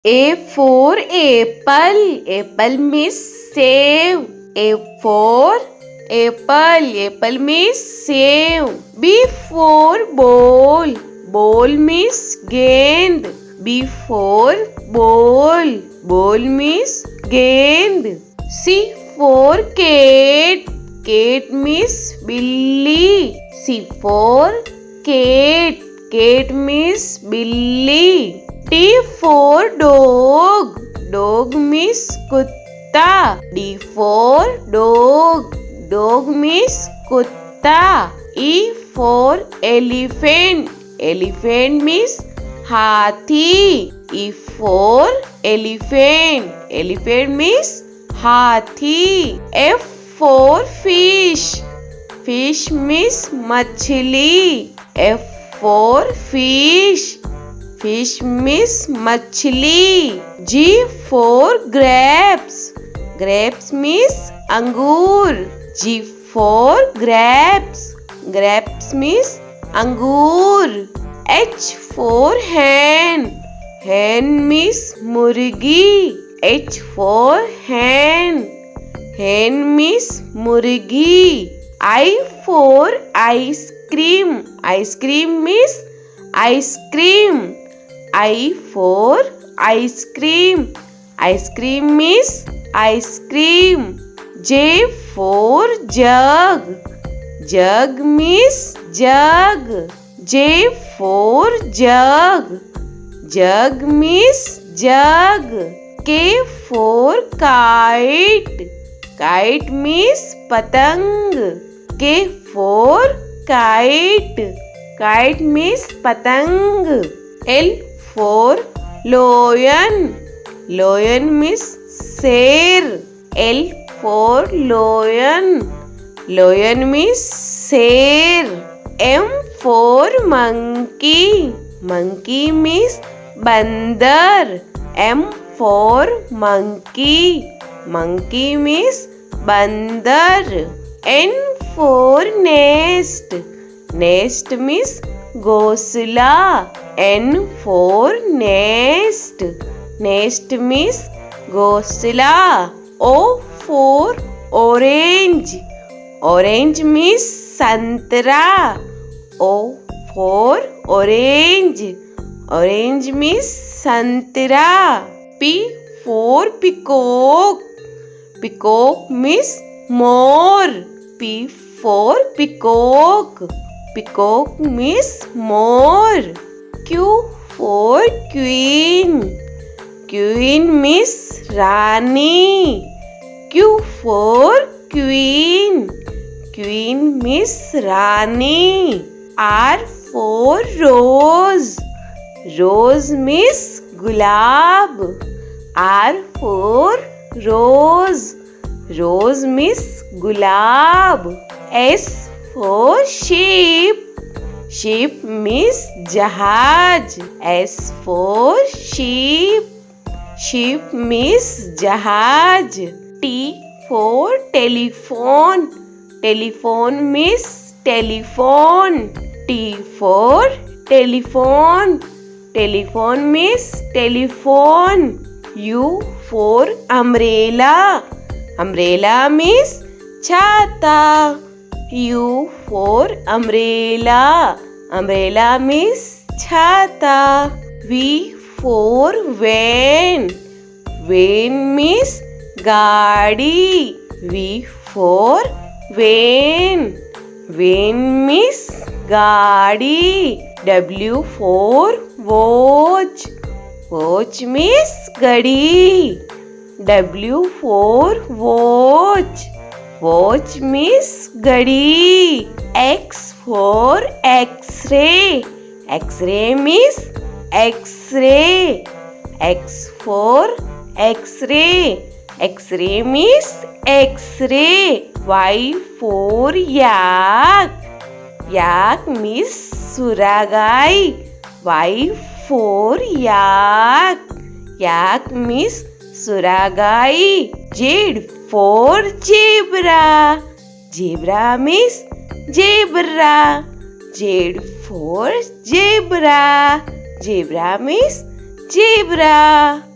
A for apple. Apple means save. A for apple. Apple means save. B for ball. Ball means gend. B for ball. Ball means gend. C for cat. Cat means billy. C for cat. Cat means billy. D for dog. Dog means kutta. D for dog. Dog means kutta. E for elephant. Elephant means hathi. E for elephant. Elephant means hathi. F for fish. Fish means machli. F for fish. Fish means machli. G for grapes. Grapes means angur. G for grapes. Grapes means angur. H for hen. Hen means murgi. H for hen. Hen means murgi. I for ice cream. Ice cream means ice cream. I for ice cream. Ice cream means ice cream. J for jug. Jug means jug. J for jug. Jug means jug. K for kite. Kite means patang. K for kite. Kite means patang. L for lion. Lion means sher. L for lion. Lion means sher. M for monkey. Monkey means bandar. M for monkey. Monkey means bandar. N for nest. Nest means घोंसला. N for nest. Nest means घोंसला. O for orange. Orange means संतरा. O for orange. Orange means संतरा. P for peacock. Peacock means more. P for peacock. Peacock means more. Q for queen. Queen means Rani. Q for queen. Queen means Rani. R for rose. Rose means gulab. R for rose. Rose means gulab. S for sheep. Sheep means jahaj. S for sheep. Sheep means jahaj. T for telephone. Telephone means telephone. T for telephone. Telephone means telephone. U for umbrella. Umbrella means chata. U for umbrella. Umbrella means chata. V for van. Van means gaadi. V for van. Van means gaadi. W for watch. Watch means gadi. W for watch. Watch means gadi. X for X-ray. X-ray means X-ray. X for X-ray. X-ray means X-ray. Y for yak. Yak means suragai. Y for yak. Yak means suragai. Z for zebra. Zebra means zebra. Z for zebra. Zebra means zebra.